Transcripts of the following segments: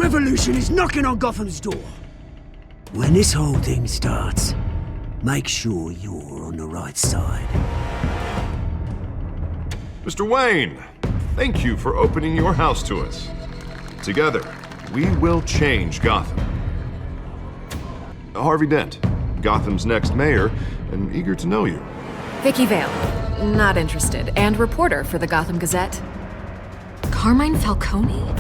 revolution is knocking on Gotham's door. When this whole thing starts, make sure you're on the right side. Mr. Wayne, thank you for opening your house to us. Together, we will change Gotham. Harvey Dent, Gotham's next mayor, and eager to know you. Vicky Vale, not interested, and reporter for the Gotham Gazette. Carmine Falcone?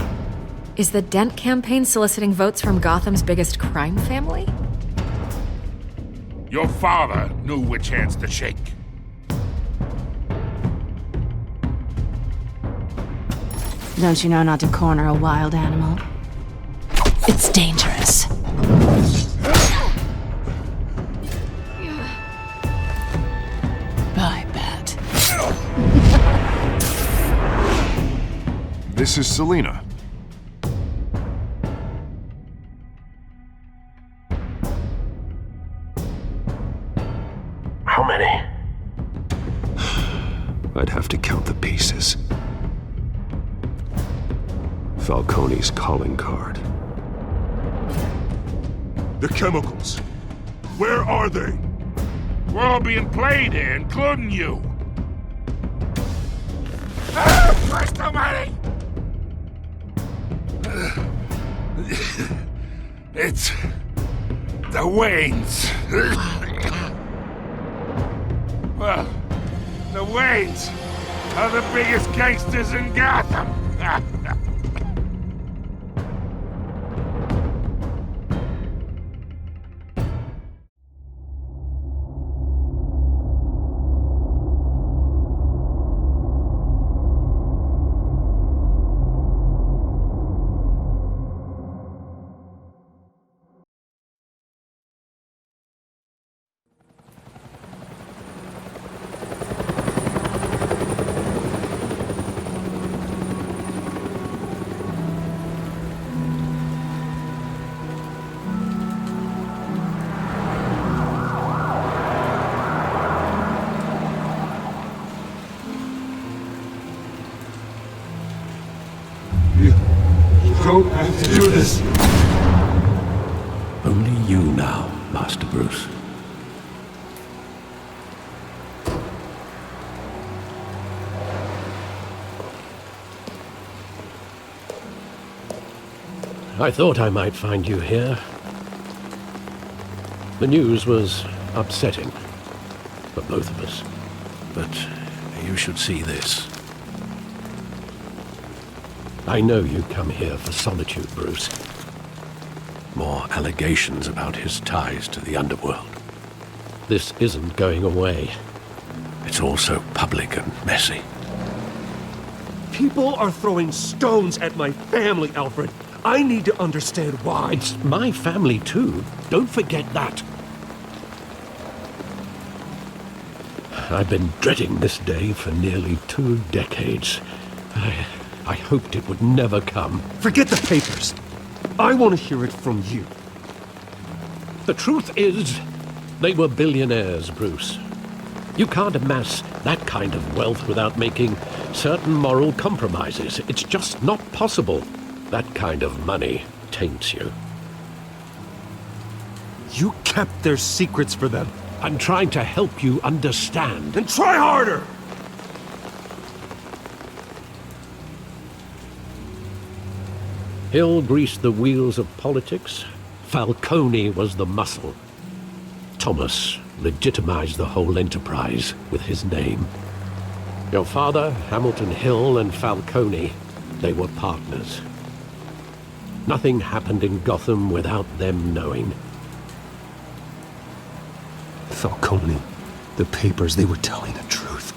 Is the Dent campaign soliciting votes from Gotham's biggest crime family? Your father knew which hands to shake. Don't you know not to corner a wild animal? It's dangerous. I bet. This is Selina. How many? I'd have to count the pieces. Falcone's calling card. The chemicals. Where are they? We're all being played here, including you. Christ almighty! It's the Waynes. Well, the Waynes are the biggest gangsters in Gotham. Don't have to do this. Only you now, Master Bruce. I thought I might find you here. The news was upsetting for both of us. But you should see this. I know you come here for solitude, Bruce. More allegations about his ties to the underworld. This isn't going away. It's all so public and messy. People are throwing stones at my family, Alfred. I need to understand why. It's my family, too. Don't forget that. I've been dreading this day for nearly 2 decades. I hoped it would never come. Forget the papers. I want to hear it from you. The truth is, they were billionaires, Bruce. You can't amass that kind of wealth without making certain moral compromises. It's just not possible. That kind of money taints you. You kept their secrets for them. I'm trying to help you understand. Then try harder! Hill greased the wheels of politics. Falcone was the muscle. Thomas legitimized the whole enterprise with his name. Your father, Hamilton Hill, and Falcone, they were partners. Nothing happened in Gotham without them knowing. Falcone, the papers, they were telling the truth.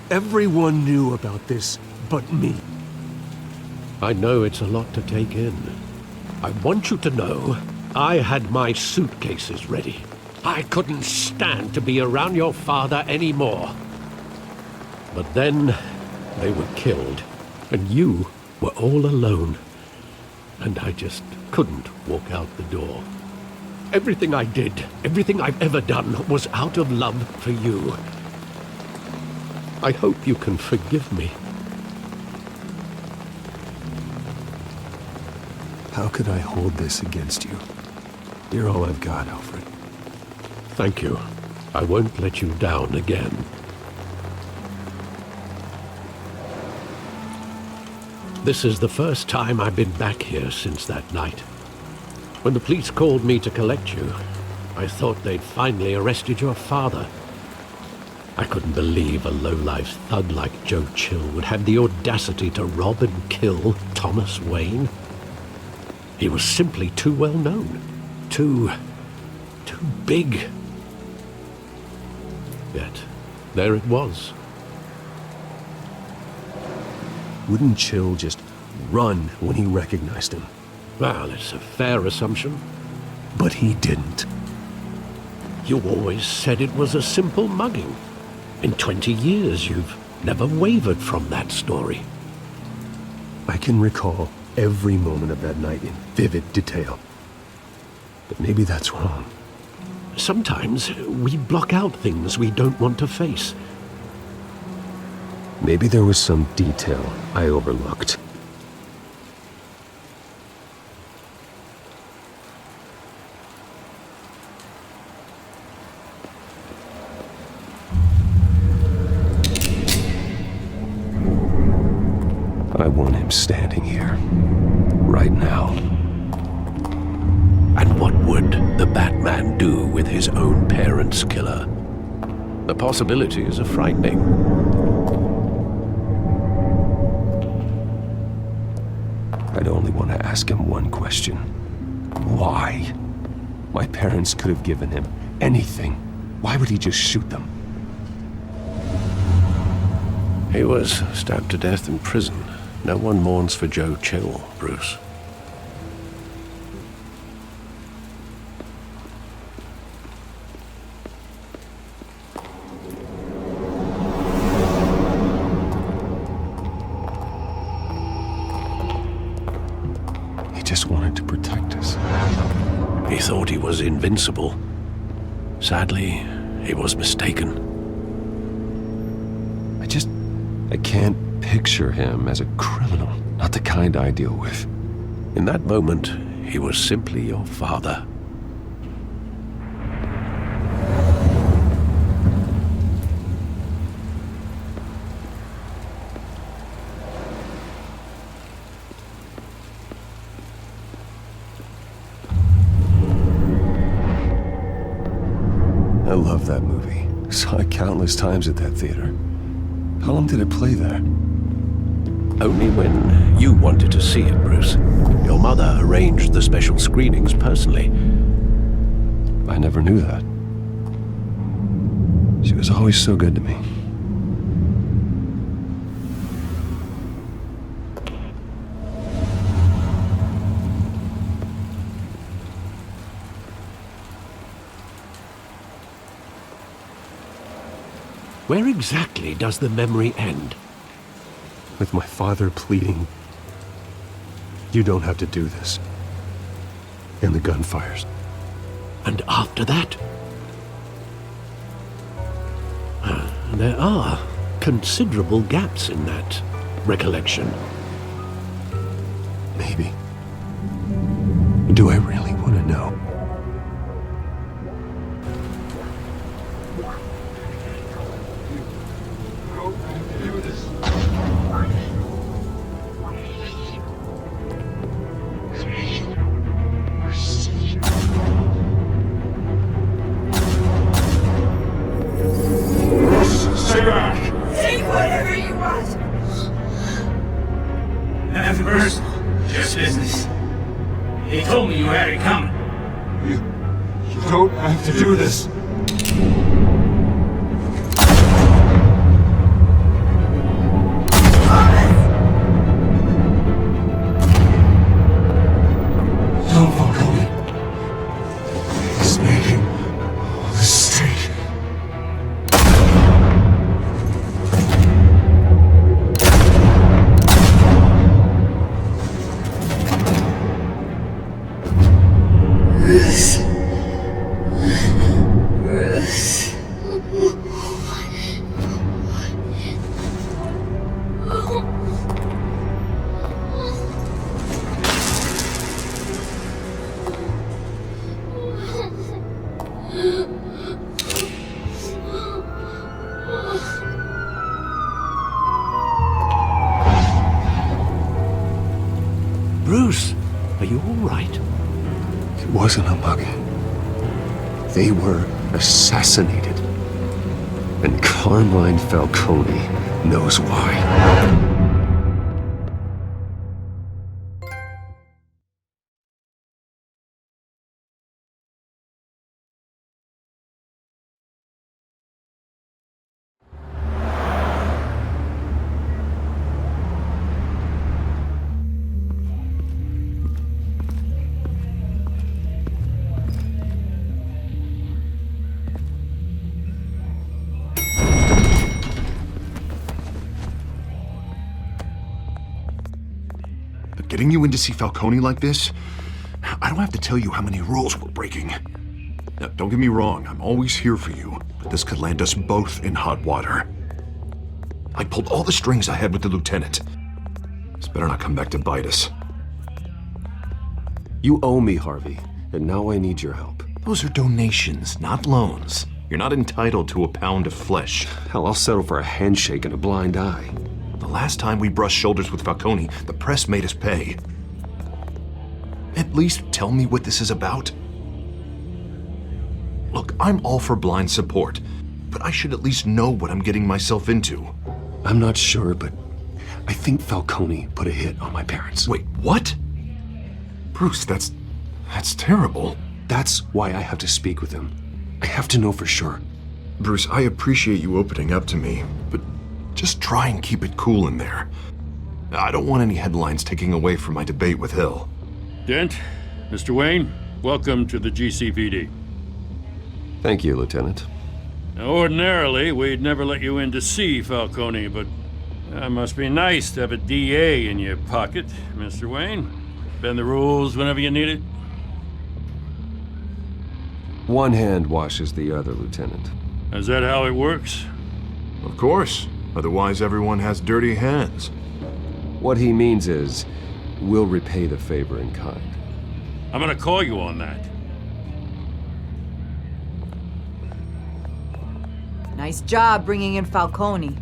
Everyone knew about this but me. I know it's a lot to take in. I want you to know I had my suitcases ready. I couldn't stand to be around your father anymore. But then they were killed, and you were all alone. And I just couldn't walk out the door. Everything I did, everything I've ever done, was out of love for you. I hope you can forgive me. How could I hold this against you? You're all I've got, Alfred. Thank you. I won't let you down again. This is the first time I've been back here since that night. When the police called me to collect you, I thought they'd finally arrested your father. I couldn't believe a low-life thug like Joe Chill would have the audacity to rob and kill Thomas Wayne. He was simply too well known. Too big. Yet, there it was. Wouldn't Chill just run when he recognized him? Well, it's a fair assumption. But he didn't. You always said it was a simple mugging. In 20 years, you've never wavered from that story. I can recall every moment of that night in vivid detail. But maybe that's wrong. Sometimes we block out things we don't want to face. Maybe there was some detail I overlooked. I want him standing here, right now. And what would the Batman do with his own parents' killer? The possibilities are frightening. I'd only want to ask him one question. Why? My parents could have given him anything. Why would he just shoot them? He was stabbed to death in prison. No one mourns for Joe Chill, Bruce. He just wanted to protect us. He thought he was invincible. Sadly, he was mistaken. I can't picture him as a criminal, not the kind I deal with. In that moment, he was simply your father. I love that movie. Saw it countless times at that theater. How long did it play there? Only when you wanted to see it, Bruce. Your mother arranged the special screenings personally. I never knew that. She was always so good to me. Where exactly does the memory end? With my father pleading, "You don't have to do this." And the gunfires. And after that? There are considerable gaps in that recollection. Maybe. Do I really want to know? Take whatever you want. Nothing personal, just business. He told me you had it coming. You don't have to do this. Don't Falcone. He's making a mistake. Bruce. you all right? It wasn't a mug. They were assassinated. And Carmine Falcone knows why. Getting you in to see Falcone like this? I don't have to tell you how many rules we're breaking. Now, don't get me wrong, I'm always here for you, but this could land us both in hot water. I pulled all the strings I had with the lieutenant. This better not come back to bite us. You owe me, Harvey, and now I need your help. Those are donations, not loans. You're not entitled to a pound of flesh. Hell, I'll settle for a handshake and a blind eye. The last time we brushed shoulders with Falcone, the press made us pay. At least tell me what this is about. Look, I'm all for blind support, but I should at least know what I'm getting myself into. I'm not sure, but I think Falcone put a hit on my parents. Wait, what? Bruce, that's terrible. That's why I have to speak with him. I have to know for sure. Bruce, I appreciate you opening up to me, but just try and keep it cool in there. I don't want any headlines taking away from my debate with Hill. Dent, Mr. Wayne, welcome to the GCPD. Thank you, Lieutenant. Now, ordinarily, we'd never let you in to see Falcone, but that must be nice to have a DA in your pocket, Mr. Wayne. Bend the rules whenever you need it. One hand washes the other, Lieutenant. Is that how it works? Of course. Otherwise, everyone has dirty hands. What he means is, we'll repay the favor in kind. I'm gonna call you on that. Nice job bringing in Falcone.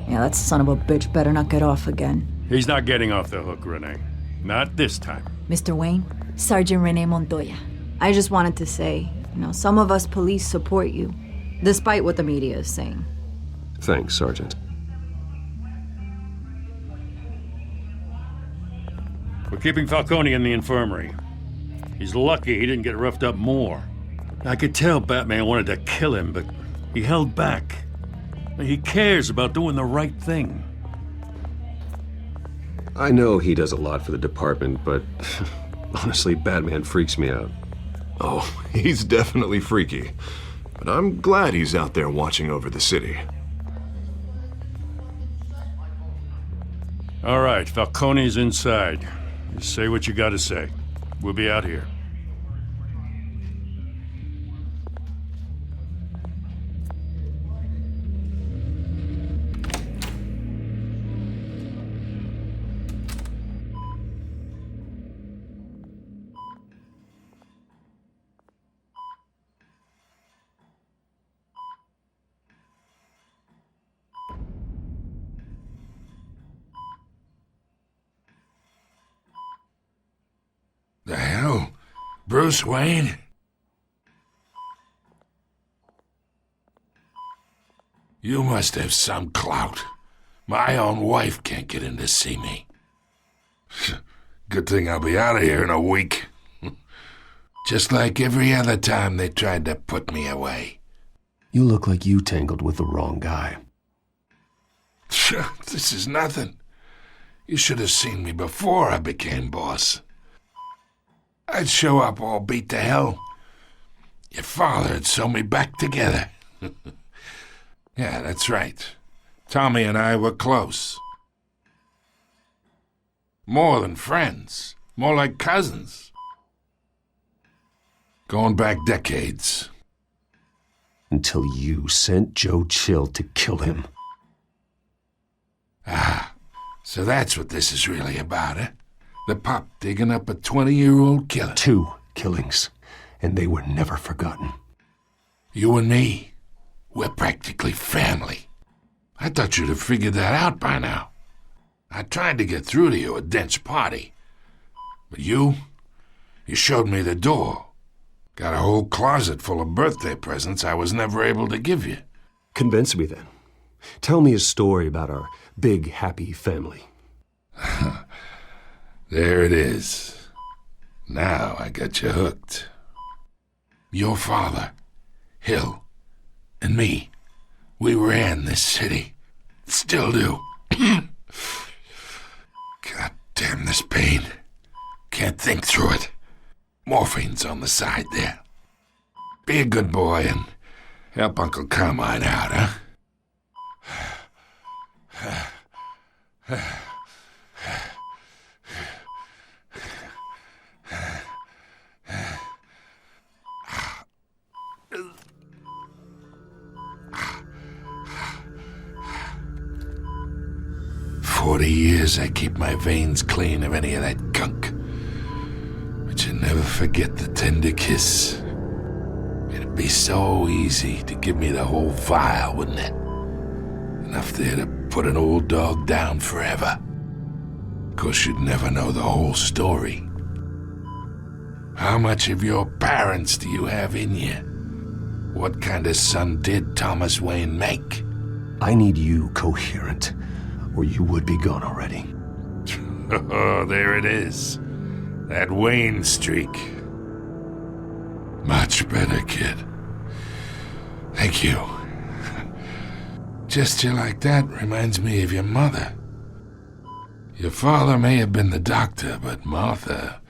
Yeah, that son of a bitch better not get off again. He's not getting off the hook, Renee. Not this time. Mr. Wayne, Sergeant Renee Montoya. I just wanted to say, some of us police support you, despite what the media is saying. Thanks, Sergeant. We're keeping Falcone in the infirmary. He's lucky he didn't get roughed up more. I could tell Batman wanted to kill him, but he held back. He cares about doing the right thing. I know he does a lot for the department, but honestly, Batman freaks me out. Oh, he's definitely freaky. But I'm glad he's out there watching over the city. All right, Falcone's inside. Just say what you gotta say. We'll be out here. The hell? Bruce Wayne? You must have some clout. My own wife can't get in to see me. Good thing I'll be out of here in a week. Just like every other time they tried to put me away. You look like you tangled with the wrong guy. This is nothing. You should have seen me before I became boss. I'd show up all beat to hell. Your father'd sew me back together. Yeah, that's right. Tommy and I were close. More than friends. More like cousins. Going back decades. Until you sent Joe Chill to kill him. Ah, so that's what this is really about, eh? The pup digging up a 20-year-old killer. 2 killings, and they were never forgotten. You and me, we're practically family. I thought you'd have figured that out by now. I tried to get through to you at Dent's party. But you showed me the door. Got a whole closet full of birthday presents I was never able to give you. Convince me then. Tell me a story about our big, happy family. There it is. Now I got you hooked. Your father, Hill, and me, we ran this city. Still do. God damn this pain. Can't think through it. Morphine's on the side there. Be a good boy and help Uncle Carmine out, huh? 40 years I keep my veins clean of any of that gunk. But you never forget the tender kiss. It'd be so easy to give me the whole vial, wouldn't it? Enough there to put an old dog down forever. Of course, you'd never know the whole story. How much of your parents do you have in you? What kind of son did Thomas Wayne make? I need you coherent, or you would be gone already. Oh, there it is. That Wayne streak. Much better, kid. Thank you. Gesture like that reminds me of your mother. Your father may have been the doctor, but Martha,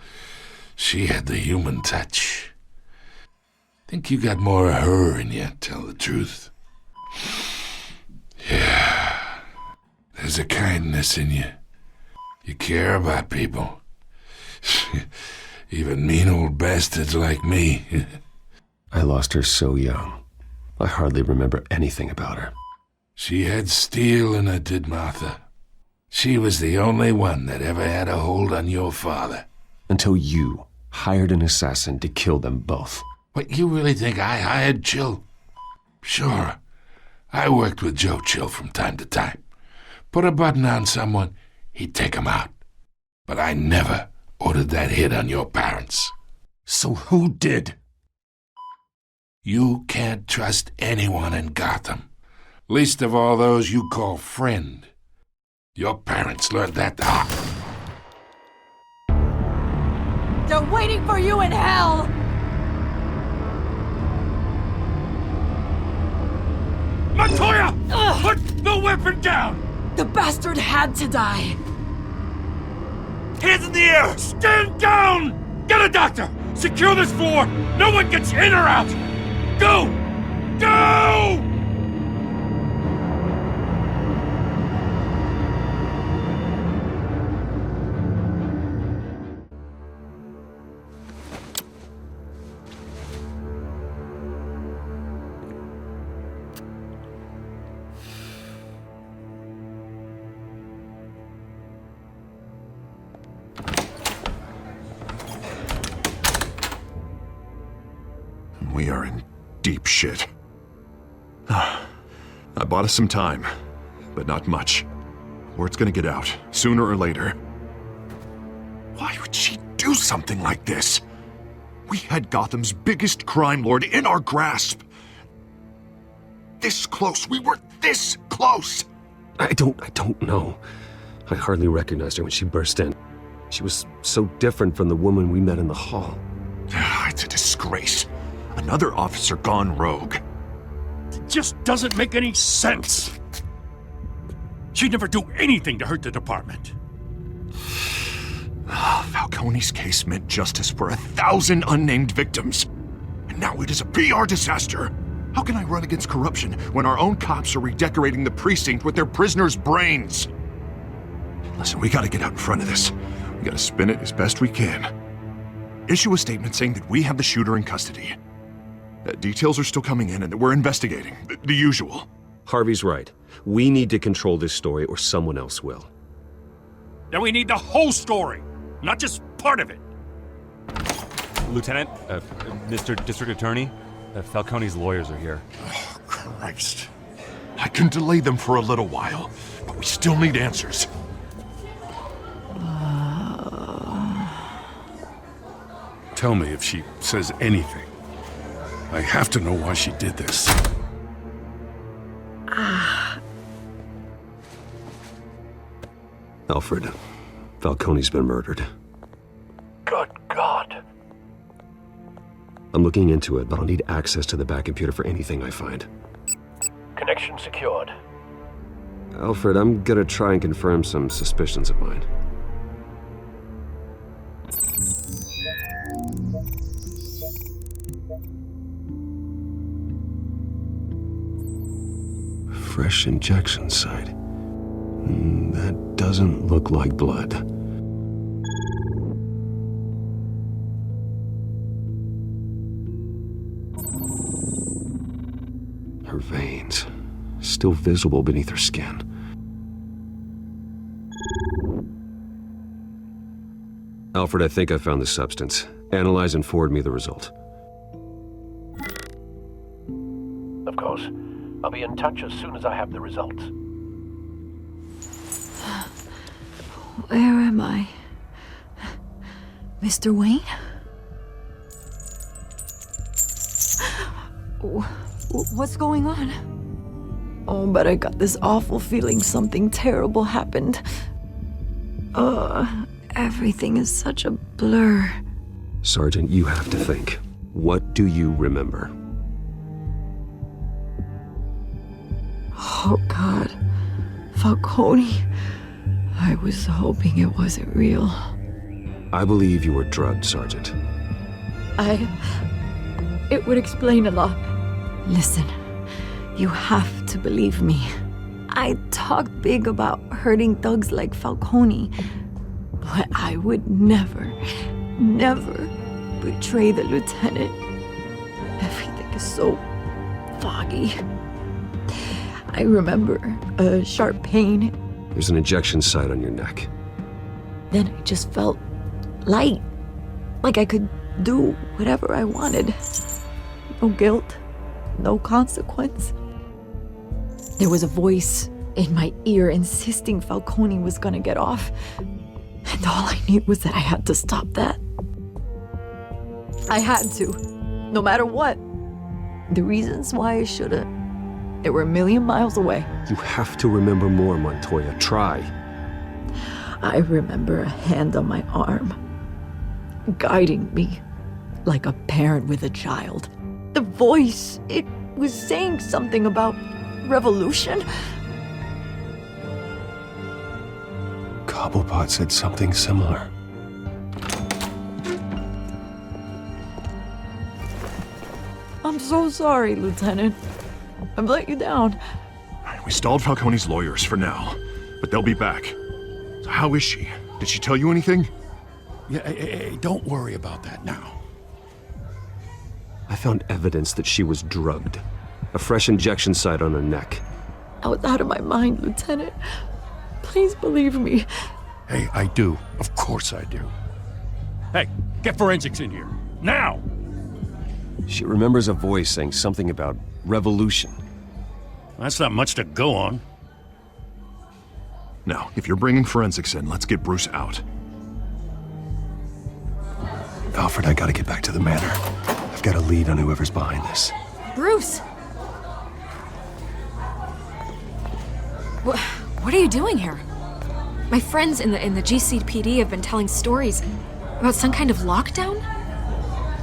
she had the human touch. Think you got more of her in you, tell the truth. Yeah. There's a kindness in you. You care about people. Even mean old bastards like me. I lost her so young. I hardly remember anything about her. She had steel in her, did Martha. She was the only one that ever had a hold on your father. Until you hired an assassin to kill them both. What, you really think I hired Chill? Sure. I worked with Joe Chill from time to time. Put a button on someone, he'd take him out. But I never ordered that hit on your parents. So who did? You can't trust anyone in Gotham. Least of all those you call friend. Your parents learned that the hard way. They're waiting for you in hell! Montoya! Put the weapon down! The bastard had to die. Hands in the air! Stand down! Get a doctor! Secure this floor! No one gets in or out! Go! Go! We are in deep shit. I bought us some time, but not much. Word's gonna get out, sooner or later. Why would she do something like this? We had Gotham's biggest crime lord in our grasp. This close, we were this close! I don't know. I hardly recognized her when she burst in. She was so different from the woman we met in the hall. It's a disgrace. Another officer gone rogue. It just doesn't make any sense. She'd never do anything to hurt the department. Falcone's case meant justice for 1,000 unnamed victims. And now it is a PR disaster. How can I run against corruption when our own cops are redecorating the precinct with their prisoners' brains? Listen, we gotta get out in front of this. We gotta spin it as best we can. Issue a statement saying that we have the shooter in custody. Details are still coming in and that we're investigating. The usual. Harvey's right. We need to control this story or someone else will. Then we need the whole story, not just part of it. Lieutenant, Mr. District Attorney, Falcone's lawyers are here. Oh, Christ. I can delay them for a little while, but we still need answers. tell me if she says anything. I have to know why she did this. Alfred, Falcone's been murdered. Good God. I'm looking into it, but I'll need access to the back computer for anything I find. Connection secured. Alfred, I'm gonna try and confirm some suspicions of mine. Fresh injection site. That doesn't look like blood. Her veins, still visible beneath her skin. Alfred, I think I found the substance. Analyze and forward me the result. Of course. I'll be in touch as soon as I have the results. Where am I? Mr. Wayne? What's going on? Oh, but I got this awful feeling something terrible happened. Everything is such a blur. Sergeant, you have to think. What do you remember? Oh, God. Falcone. I was hoping it wasn't real. I believe you were drugged, Sergeant. It would explain a lot. Listen, you have to believe me. I talk big about hurting thugs like Falcone, but I would never betray the lieutenant. Everything is so foggy. I remember a sharp pain. There's an injection site on your neck. Then I just felt light, like I could do whatever I wanted. No guilt, no consequence. There was a voice in my ear insisting Falcone was gonna get off. And all I knew was that I had to stop that. I had to, no matter what. The reasons why I shouldn't, they were a million miles away. You have to remember more, Montoya. Try. I remember a hand on my arm, guiding me like a parent with a child. The voice, it was saying something about revolution. Cobblepot said something similar. I'm so sorry, Lieutenant. I've let you down. We stalled Falcone's lawyers for now, but they'll be back. So how is she? Did she tell you anything? Yeah, hey, don't worry about that now. I found evidence that she was drugged. A fresh injection site on her neck. I was out of my mind, Lieutenant. Please believe me. Hey, I do. Of course I do. Hey, get forensics in here. Now! She remembers a voice saying something about revolution. That's not much to go on. Now, if you're bringing forensics in, let's get Bruce out. Alfred, I gotta get back to the manor. I've got a lead on whoever's behind this. Bruce! What are you doing here? My friends in the GCPD have been telling stories about some kind of lockdown?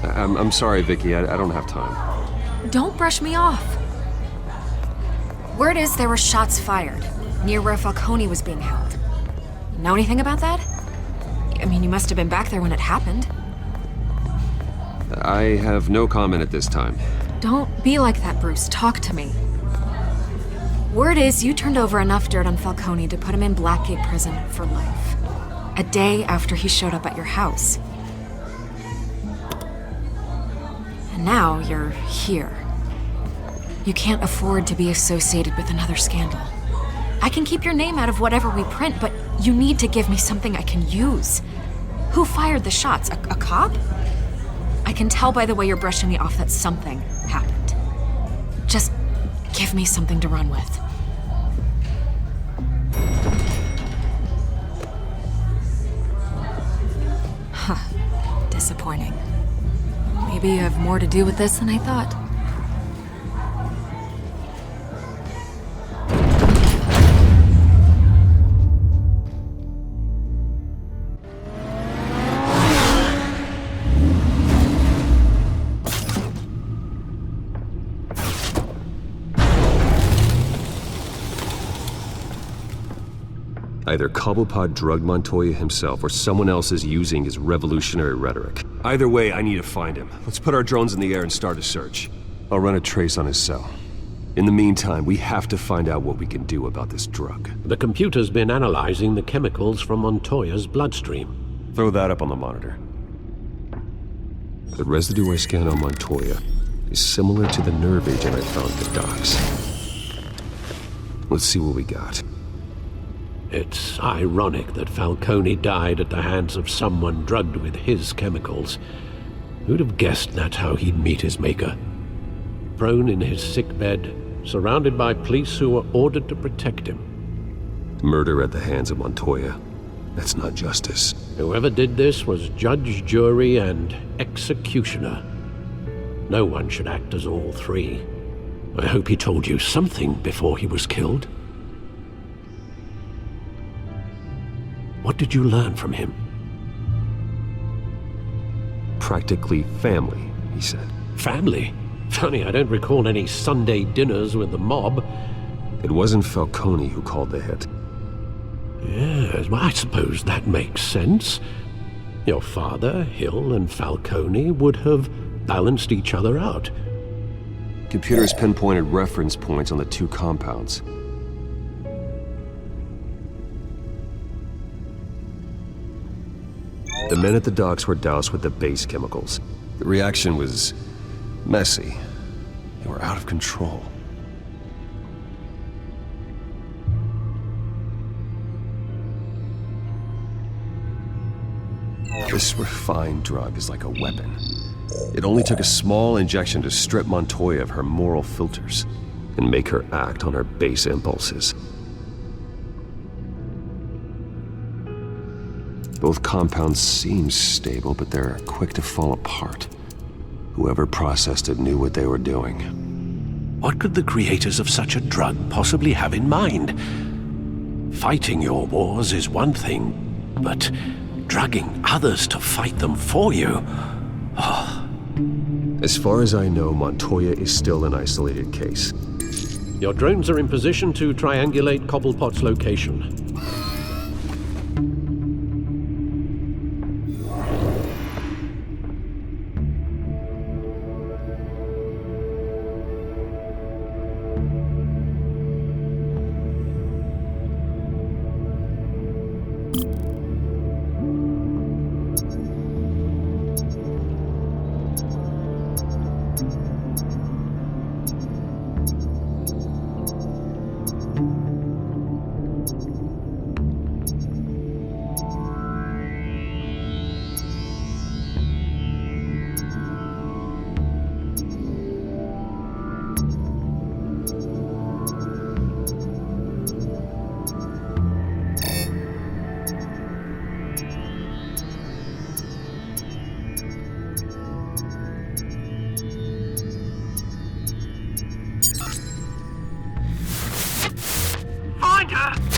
I'm sorry, Vicky. I don't have time. Don't brush me off. Word is there were shots fired near where Falcone was being held. Know anything about that? I mean, you must have been back there when it happened. I have no comment at this time. Don't be like that, Bruce. Talk to me. Word is you turned over enough dirt on Falcone to put him in Blackgate Prison for life. A day after he showed up at your house. And now you're here. You can't afford to be associated with another scandal. I can keep your name out of whatever we print, but you need to give me something I can use. Who fired the shots? A cop? I can tell by the way you're brushing me off that something happened. Just give me something to run with. Huh. Disappointing. Maybe you have more to do with this than I thought. Either Cobblepot drugged Montoya himself, or someone else is using his revolutionary rhetoric. Either way, I need to find him. Let's put our drones in the air and start a search. I'll run a trace on his cell. In the meantime, we have to find out what we can do about this drug. The computer's been analyzing the chemicals from Montoya's bloodstream. Throw that up on the monitor. The residue I scanned on Montoya is similar to the nerve agent I found at the docks. Let's see what we got. It's ironic that Falcone died at the hands of someone drugged with his chemicals. Who'd have guessed that's how he'd meet his maker? Prone in his sickbed, surrounded by police who were ordered to protect him. Murder at the hands of Montoya. That's not justice. Whoever did this was judge, jury, and executioner. No one should act as all three. I hope he told you something before he was killed. What did you learn from him? Practically family, he said. Family? Funny, I don't recall any Sunday dinners with the mob. It wasn't Falcone who called the hit. Yes, well, I suppose that makes sense. Your father, Hill, and Falcone would have balanced each other out. Computers pinpointed reference points on the two compounds. The men at the docks were doused with the base chemicals. The reaction was messy. They were out of control. This refined drug is like a weapon. It only took a small injection to strip Montoya of her moral filters and make her act on her base impulses. Both compounds seem stable, but they're quick to fall apart. Whoever processed it knew what they were doing. What could the creators of such a drug possibly have in mind? Fighting your wars is one thing, but drugging others to fight them for you? Oh. As far as I know, Montoya is still an isolated case. Your drones are in position to triangulate Cobblepot's location.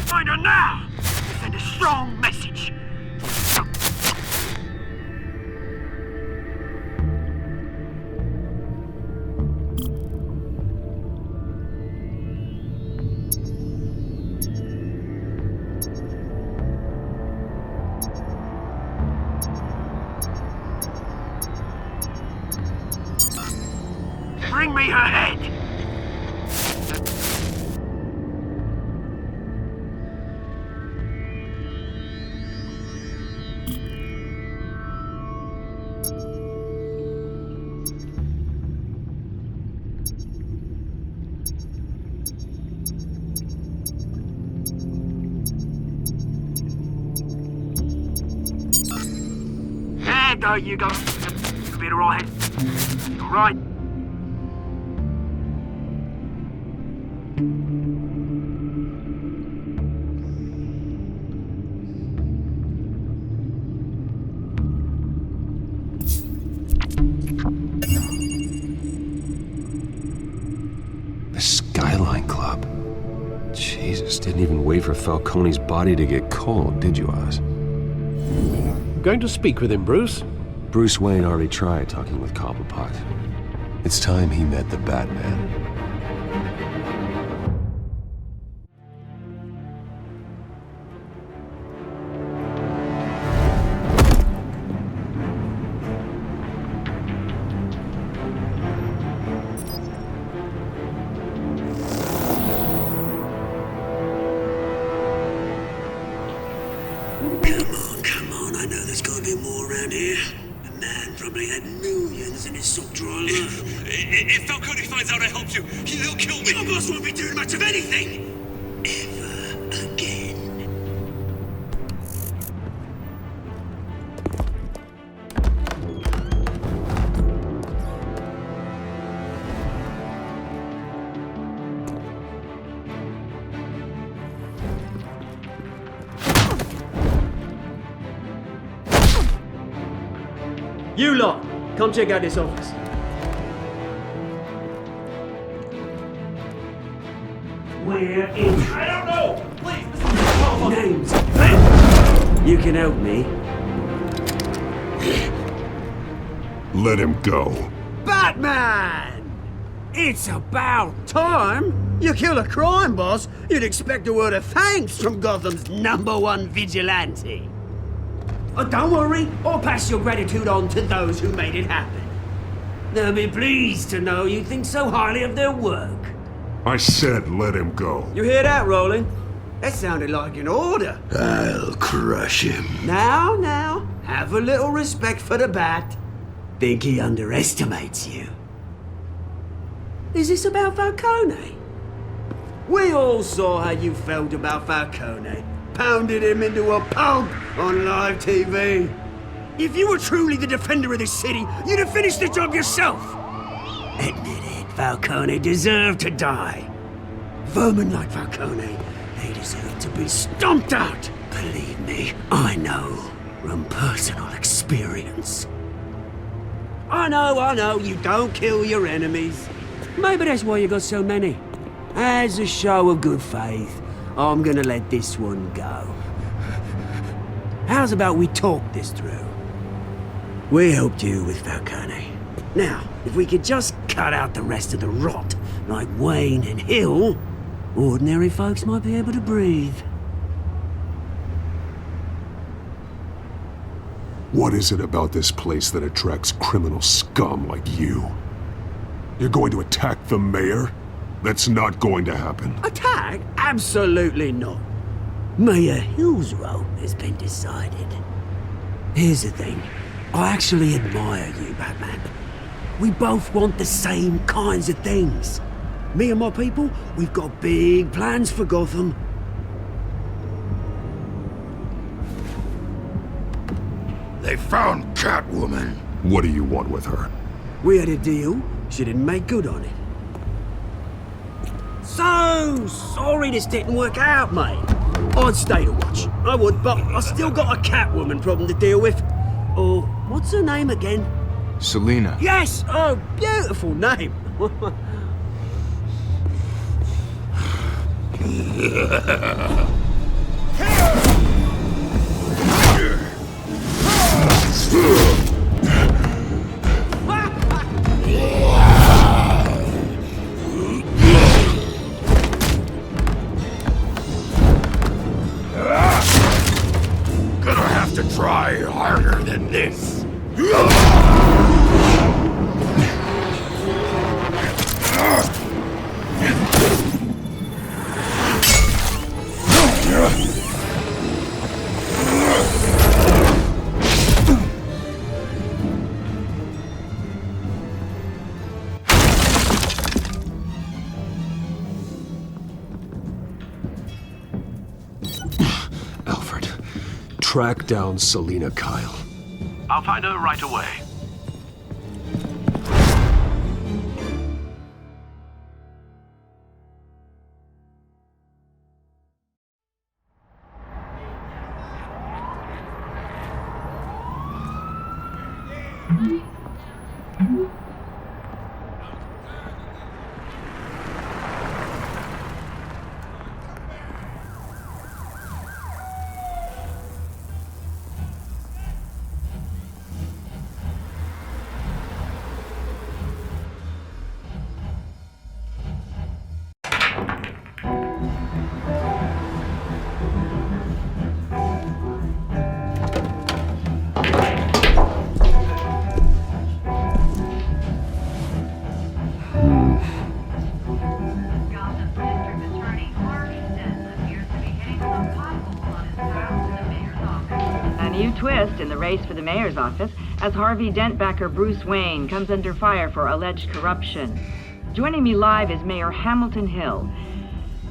Find her now! Send a strong message. Bring me her head! There you go. You'll be all right. All right. Skyline Club. Jesus, didn't even wait for Falcone's body to get cold, did you, Oz? Going to speak with him, Bruce? Bruce Wayne already tried talking with Cobblepot. It's time he met the Batman. Come on, I know there's gotta be more around here. The man probably had millions in his sock drawer alone. If Falcone finds out I helped you, he'll kill me. Your boss won't be doing much of anything! Ever again. You lot, come check out this office. We're in. I don't know! Please, this is Names. You can help me. Let him go. Batman! It's about time. You kill a crime boss, you'd expect a word of thanks from Gotham's #1 vigilante. Oh, don't worry, I'll pass your gratitude on to those who made it happen. They'll be pleased to know you think so highly of their work. I said let him go. You hear that, Roland? That sounded like an order. I'll crush him. Now, have a little respect for the Bat. Think he underestimates you. Is this about Falcone? We all saw how you felt about Falcone. Pounded him into a pulp on live TV. If you were truly the defender of this city, you'd have finished the job yourself. Admit it, Falcone deserved to die. Vermin like Falcone, they deserve to be stomped out. Believe me, I know from personal experience. I know, you don't kill your enemies. Maybe that's why you got so many. As a show of good faith, I'm gonna let this one go. How's about we talk this through? We helped you with Falcone. Now, if we could just cut out the rest of the rot, like Wayne and Hill, ordinary folks might be able to breathe. What is it about this place that attracts criminal scum like you? You're going to attack the mayor? That's not going to happen. Attack? Absolutely not. Mayor Hill's role has been decided. Here's the thing. I actually admire you, Batman. We both want the same kinds of things. Me and my people, we've got big plans for Gotham. They found Catwoman. What do you want with her? We had a deal. She didn't make good on it. So sorry this didn't work out, mate. I'd stay to watch. I would, but I still got a Catwoman problem to deal with. Oh, what's her name again? Selina. Yes! Oh, beautiful name. Gonna have to try harder than this. Alfred, track down Selina Kyle. I'll find her right away. new twist in the race for the mayor's office as Harvey Dent backer Bruce Wayne comes under fire for alleged corruption. Joining me live is Mayor Hamilton Hill.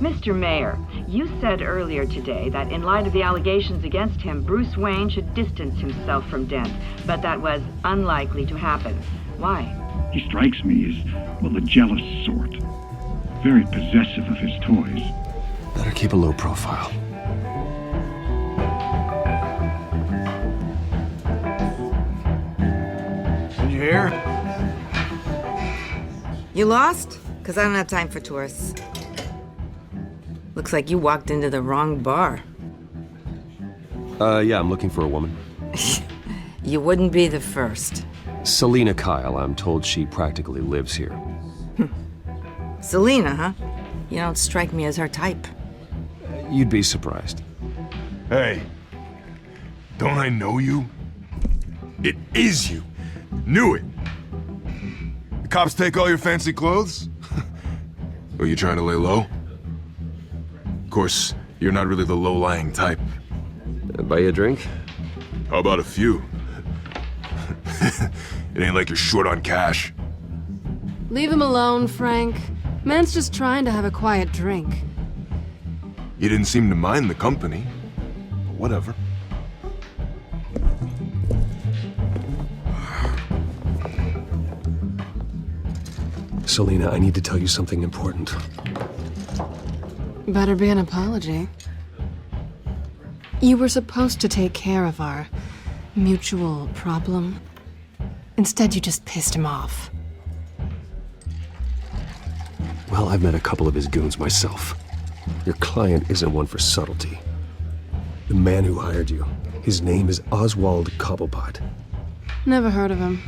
Mr. Mayor, you said earlier today that in light of the allegations against him, Bruce Wayne should distance himself from Dent, but that was unlikely to happen. Why? He strikes me as, well, a jealous sort. Very possessive of his toys. Better keep a low profile. Did you hear? You lost? Because I don't have time for tourists. Looks like you walked into the wrong bar. Yeah, I'm looking for a woman. You wouldn't be the first. Selina Kyle, I'm told she practically lives here. Selina, huh? You don't strike me as her type. You'd be surprised. Hey, don't I know you? It is you. Knew it. The cops take all your fancy clothes? Are you trying to lay low? Of course, you're not really the low-lying type. Buy you a drink? How about a few? It ain't like you're short on cash. Leave him alone, Frank. Man's just trying to have a quiet drink. You didn't seem to mind the company. But whatever. Selina, I need to tell you something important. Better be an apology. You were supposed to take care of our mutual problem. Instead, you just pissed him off. Well, I've met a couple of his goons myself. Your client isn't one for subtlety. The man who hired you, his name is Oswald Cobblepot. Never heard of him.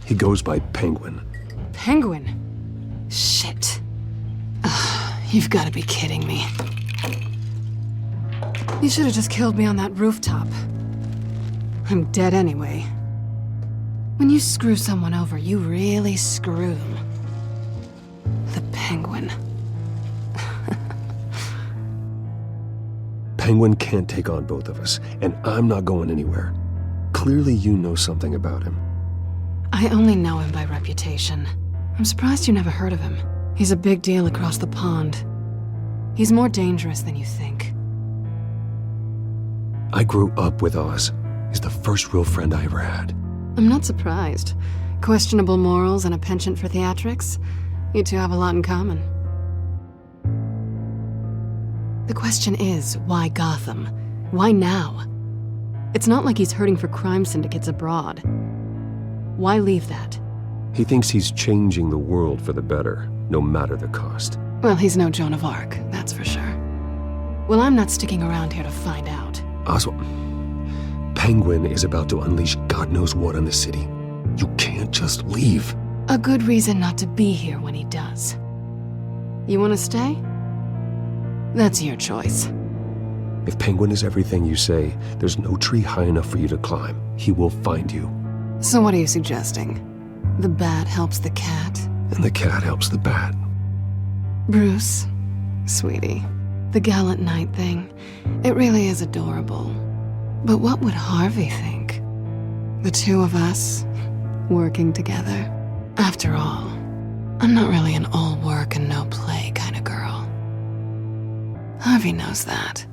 He goes by Penguin. Penguin? Shit. Ugh, you've got to be kidding me. You should have just killed me on that rooftop. I'm dead anyway. When you screw someone over, you really screw them. The Penguin. Penguin can't take on both of us, and I'm not going anywhere. Clearly you know something about him. I only know him by reputation. I'm surprised you never heard of him. He's a big deal across the pond. He's more dangerous than you think. I grew up with Oz. He's the first real friend I ever had. I'm not surprised. Questionable morals and a penchant for theatrics. You two have a lot in common. The question is, why Gotham? Why now? It's not like he's hurting for crime syndicates abroad. Why leave that? He thinks he's changing the world for the better, no matter the cost. Well, he's no Joan of Arc, that's for sure. Well, I'm not sticking around here to find out. Oswald, Penguin is about to unleash God knows what on the city. You can't just leave. A good reason not to be here when he does. You want to stay? That's your choice. If Penguin is everything you say, there's no tree high enough for you to climb. He will find you. So what are you suggesting? The bat helps the cat? And the cat helps the bat. Bruce, sweetie, the gallant knight thing, it really is adorable. But what would Harvey think? The two of us, working together? After all, I'm not really an all work and no play kind of girl. Harvey knows that.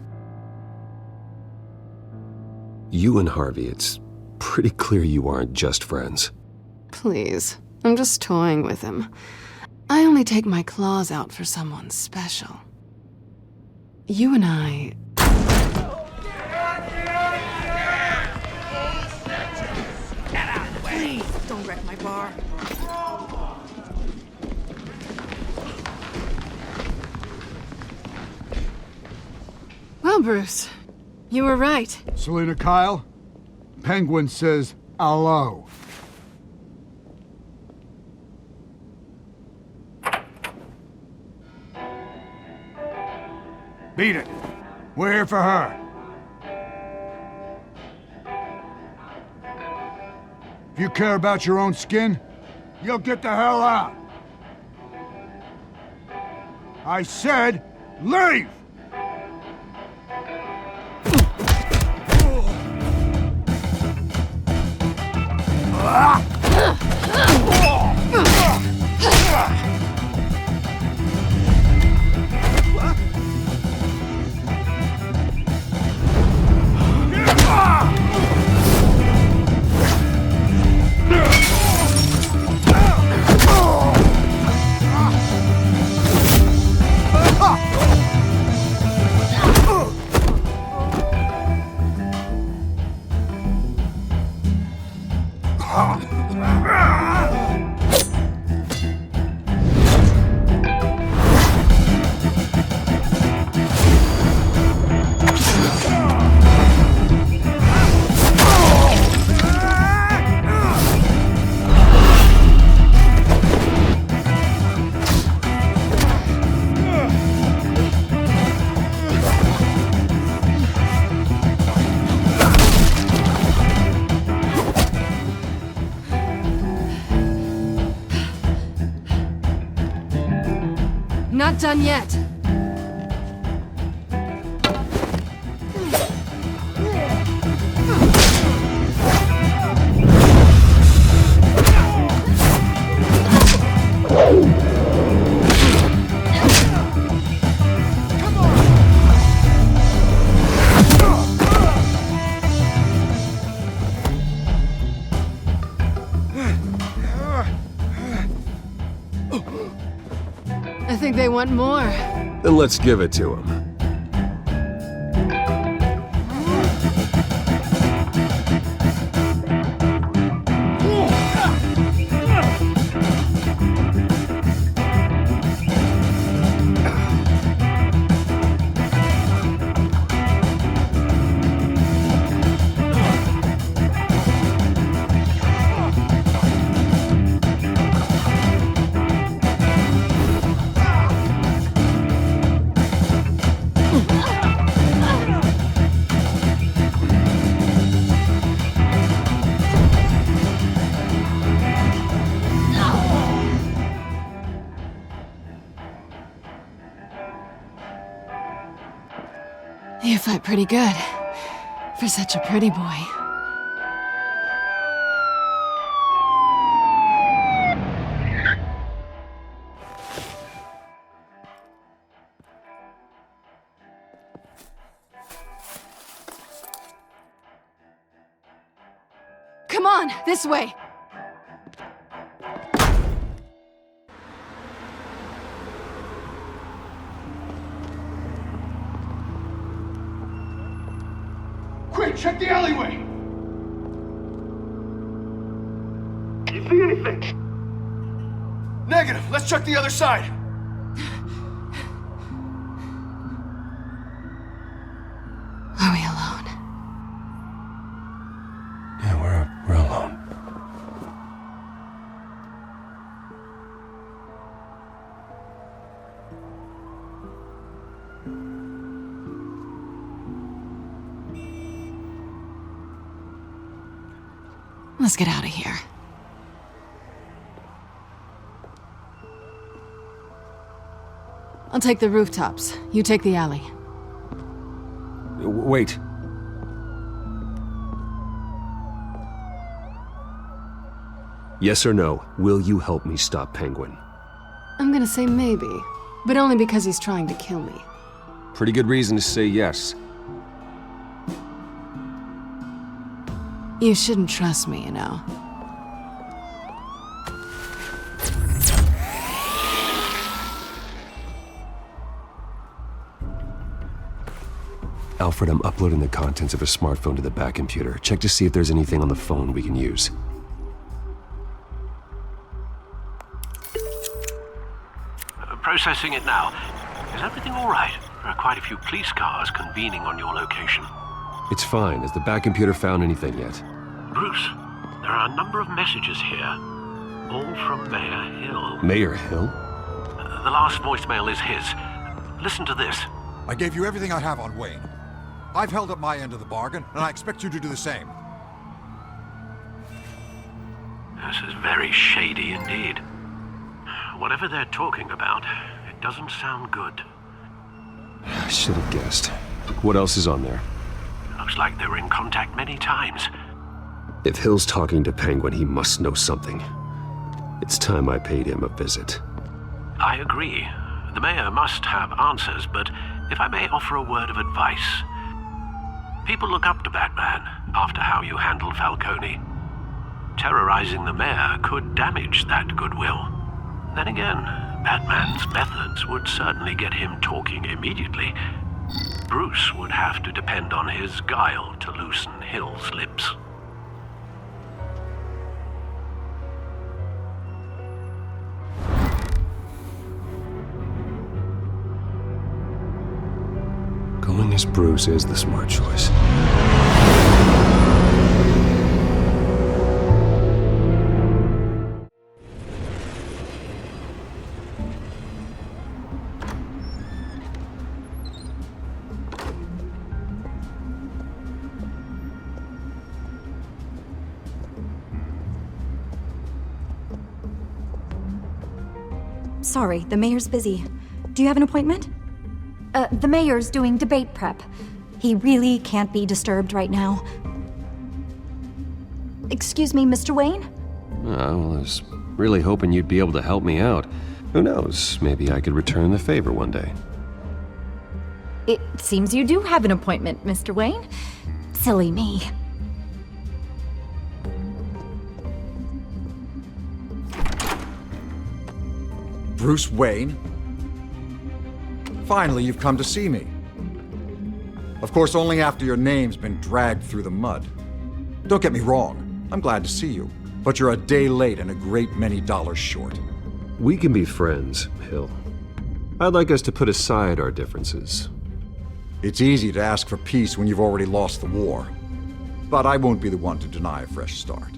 You and Harvey, it's pretty clear you aren't just friends. Please, I'm just toying with him. I only take my claws out for someone special. You and I... Get out of the way! Please, don't wreck my bar. Well, Bruce, you were right. Selina Kyle, Penguin says hello. Beat it. We're here for her. If you care about your own skin, you'll get the hell out. I said, leave! Not done yet. I think they want more. Then let's give it to him. You fight pretty good. For such a pretty boy. Come on, this way! Quick, check the alleyway! You see anything? Negative. Let's check the other side. Are we alone? Yeah, we're alone. Let's get out of here. I'll take the rooftops. You take the alley. Wait. Yes or no, will you help me stop Penguin? I'm gonna say maybe, but only because he's trying to kill me. Pretty good reason to say yes. You shouldn't trust me, you know. Alfred, I'm uploading the contents of a smartphone to the back computer. Check to see if there's anything on the phone we can use. Processing it now. Is everything all right? There are quite a few police cars convening on your location. It's fine. Has the back computer found anything yet? Bruce, there are a number of messages here, all from Mayor Hill. Mayor Hill? The last voicemail is his. Listen to this. I gave you everything I have on Wayne. I've held up my end of the bargain, and I expect you to do the same. This is very shady indeed. Whatever they're talking about, it doesn't sound good. I should have guessed. What else is on there? Looks like they were in contact many times. If Hill's talking to Penguin, he must know something. It's time I paid him a visit. I agree. The mayor must have answers, but if I may offer a word of advice. People look up to Batman after how you handled Falcone. Terrorizing the mayor could damage that goodwill. Then again, Batman's methods would certainly get him talking immediately. Bruce would have to depend on his guile to loosen Hill's lips. Going as Bruce is the smart choice. Sorry, the mayor's busy. Do you have an appointment? The mayor's doing debate prep. He really can't be disturbed right now. Excuse me, Mr. Wayne? Well, I was really hoping you'd be able to help me out. Who knows, maybe I could return the favor one day. It seems you do have an appointment, Mr. Wayne. Silly me. Bruce Wayne? Finally, you've come to see me. Of course, only after your name's been dragged through the mud. Don't get me wrong, I'm glad to see you, but you're a day late and a great many dollars short. We can be friends, Hill. I'd like us to put aside our differences. It's easy to ask for peace when you've already lost the war. But I won't be the one to deny a fresh start.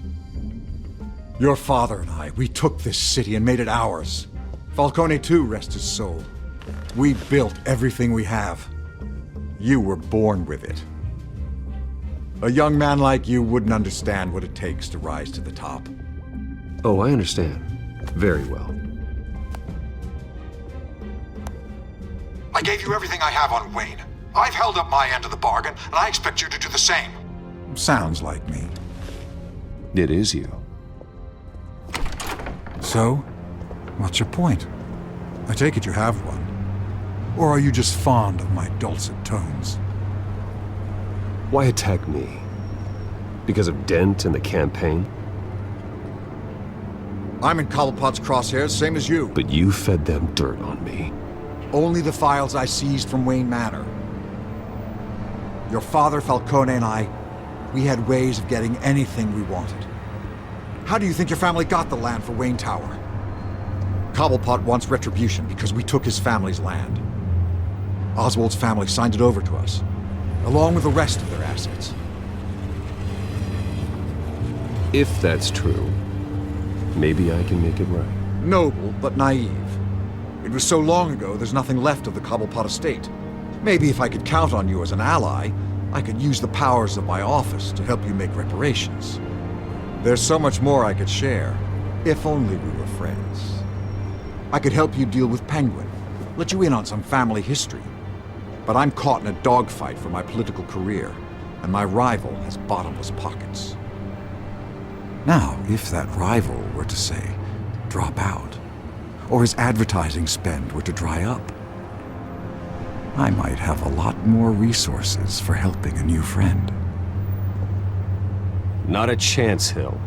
Your father and I, we took this city and made it ours. Falcone too, rest his soul. We built everything we have. You were born with it. A young man like you wouldn't understand what it takes to rise to the top. Oh, I understand. Very well. I gave you everything I have on Wayne. I've held up my end of the bargain, and I expect you to do the same. Sounds like me. It is you. So, what's your point? I take it you have one. Or are you just fond of my dulcet tones? Why attack me? Because of Dent and the campaign? I'm in Cobblepot's crosshairs, same as you. But you fed them dirt on me. Only the files I seized from Wayne Manor. Your father, Falcone, and I, we had ways of getting anything we wanted. How do you think your family got the land for Wayne Tower? Cobblepot wants retribution because we took his family's land. Oswald's family signed it over to us, along with the rest of their assets. If that's true, maybe I can make it right. Noble, but naive. It was so long ago, there's nothing left of the Cobblepot estate. Maybe if I could count on you as an ally, I could use the powers of my office to help you make reparations. There's so much more I could share, if only we were friends. I could help you deal with Penguin, let you in on some family history. But I'm caught in a dogfight for my political career, and my rival has bottomless pockets. Now, if that rival were to say, drop out, or his advertising spend were to dry up, I might have a lot more resources for helping a new friend. Not a chance, Hill.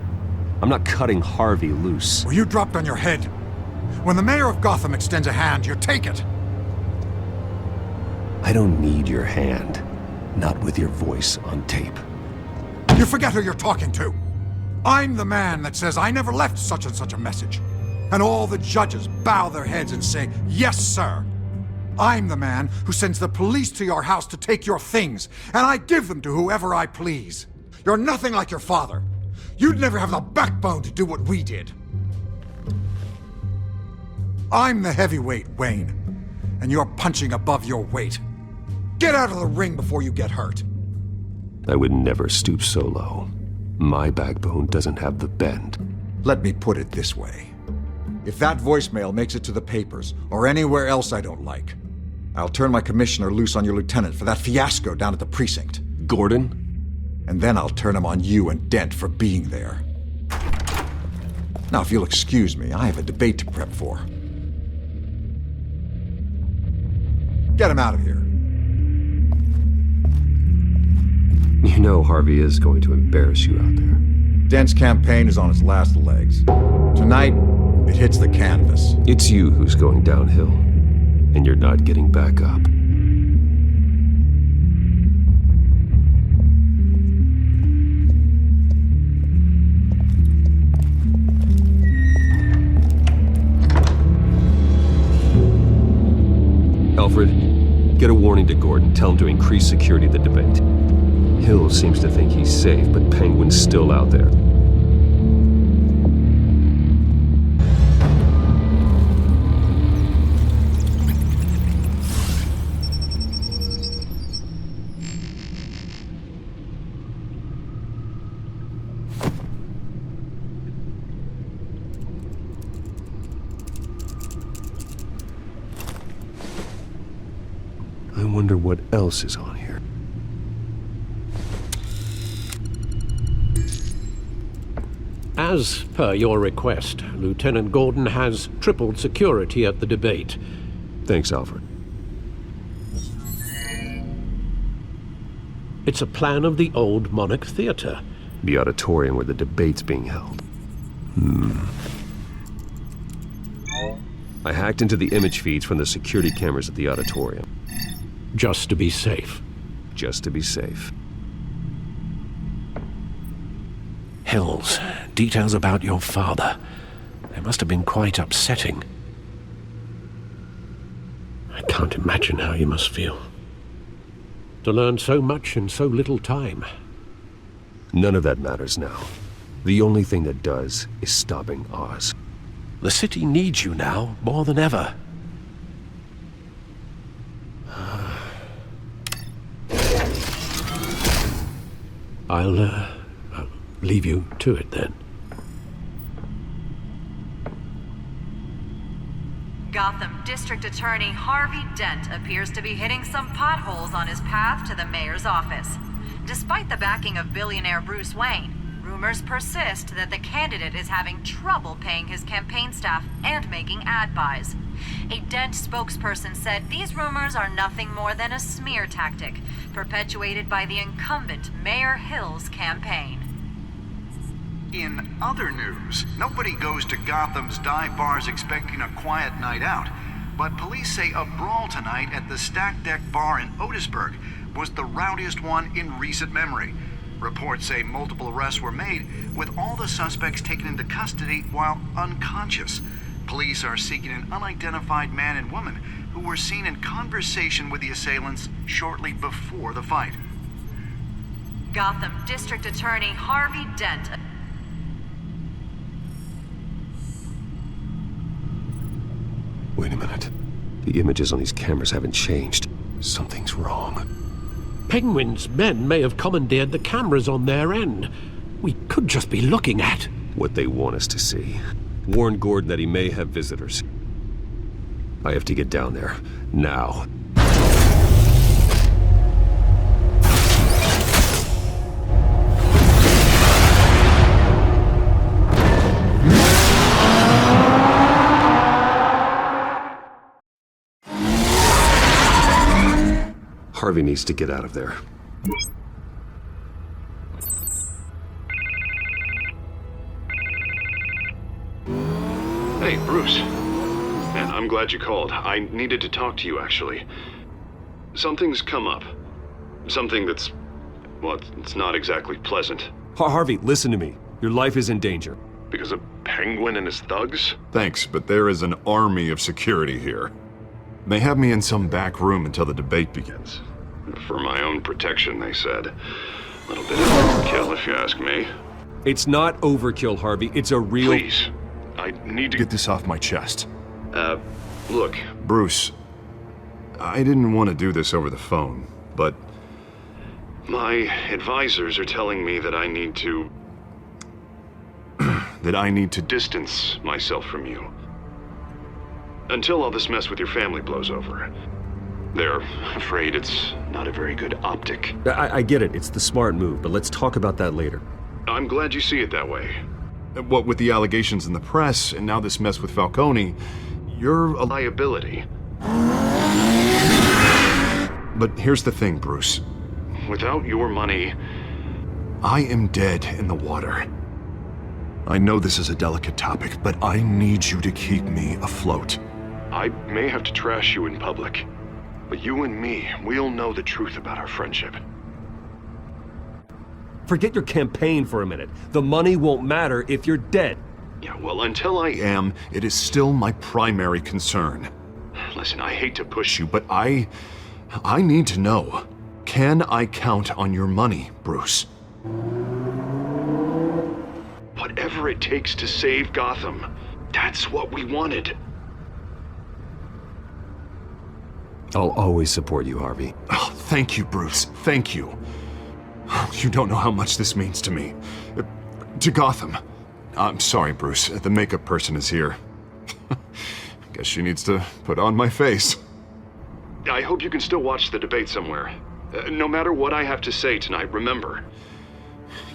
I'm not cutting Harvey loose. Well, you dropped on your head. When the mayor of Gotham extends a hand, you take it. I don't need your hand. Not with your voice on tape. You forget who you're talking to. I'm the man that says I never left such and such a message. And all the judges bow their heads and say, yes, sir. I'm the man who sends the police to your house to take your things, and I give them to whoever I please. You're nothing like your father. You'd never have the backbone to do what we did. I'm the heavyweight, Wayne, and you're punching above your weight. Get out of the ring before you get hurt. I would never stoop so low. My backbone doesn't have the bend. Let me put it this way. If that voicemail makes it to the papers, or anywhere else I don't like, I'll turn my commissioner loose on your lieutenant for that fiasco down at the precinct. Gordon? And then I'll turn him on you and Dent for being there. Now, if you'll excuse me, I have a debate to prep for. Get him out of here. You know Harvey is going to embarrass you out there. Dent's campaign is on its last legs. Tonight, it hits the canvas. It's you who's going downhill, and you're not getting back up. Alfred, get a warning to Gordon. Tell him to increase security at the debate. Hill seems to think he's safe, but Penguin's still out there. I wonder what else is on here. As per your request, Lieutenant Gordon has tripled security at the debate. Thanks, Alfred. It's a plan of the old Monarch Theater. The auditorium where the debate's being held. I hacked into the image feeds from the security cameras at the auditorium. Just to be safe. Just to be safe. Hills, details about your father. They must have been quite upsetting. I can't imagine how you must feel. To learn so much in so little time. None of that matters now. The only thing that does is stopping Oz. The city needs you now, more than ever. I'll leave you to it then. Gotham District Attorney Harvey Dent appears to be hitting some potholes on his path to the mayor's office. Despite the backing of billionaire Bruce Wayne, rumors persist that the candidate is having trouble paying his campaign staff and making ad buys. A Dent spokesperson said these rumors are nothing more than a smear tactic, perpetuated by the incumbent Mayor Hill's campaign. In other news, nobody goes to Gotham's dive bars expecting a quiet night out, but police say a brawl tonight at the Stack Deck Bar in Otisburg was the rowdiest one in recent memory. Reports say multiple arrests were made, with all the suspects taken into custody while unconscious. Police are seeking an unidentified man and woman who were seen in conversation with the assailants shortly before the fight. Gotham District Attorney Harvey Dent. Wait a minute. The images on these cameras haven't changed. Something's wrong. Penguin's men may have commandeered the cameras on their end. We could just be looking at what they want us to see. Warn Gordon that he may have visitors. I have to get down there. Now. Harvey needs to get out of there. Hey, Bruce. Man, I'm glad you called. I needed to talk to you, actually. Something's come up. Something that's... well, it's not exactly pleasant. Harvey, listen to me. Your life is in danger. Because of Penguin and his thugs? Thanks, but there is an army of security here. They have me in some back room until the debate begins. For my own protection, they said. A little bit of overkill, if you ask me. It's not overkill, Harvey. It's a real... Please. I need to get this off my chest. Look, Bruce, I didn't want to do this over the phone, but my advisors are telling me that I need to... that I need to distance myself from you. Until all this mess with your family blows over. They're afraid it's not a very good optic. I get it, it's the smart move, but let's talk about that later. I'm glad you see it that way. What with the allegations in the press, and now this mess with Falcone, you're a liability. But here's the thing, Bruce. Without your money, I am dead in the water. I know this is a delicate topic, but I need you to keep me afloat. I may have to trash you in public, but you and me, we'll know the truth about our friendship. Forget your campaign for a minute. The money won't matter if you're dead. Yeah, well, until I am, it is still my primary concern. Listen, I hate to push you, but I need to know. Can I count on your money, Bruce? Whatever it takes to save Gotham, that's what we wanted. I'll always support you, Harvey. Oh, thank you, Bruce. Thank you. You don't know how much this means to me. To Gotham. I'm sorry, Bruce. The makeup person is here. Guess she needs to put on my face. I hope you can still watch the debate somewhere. No matter what I have to say tonight, remember,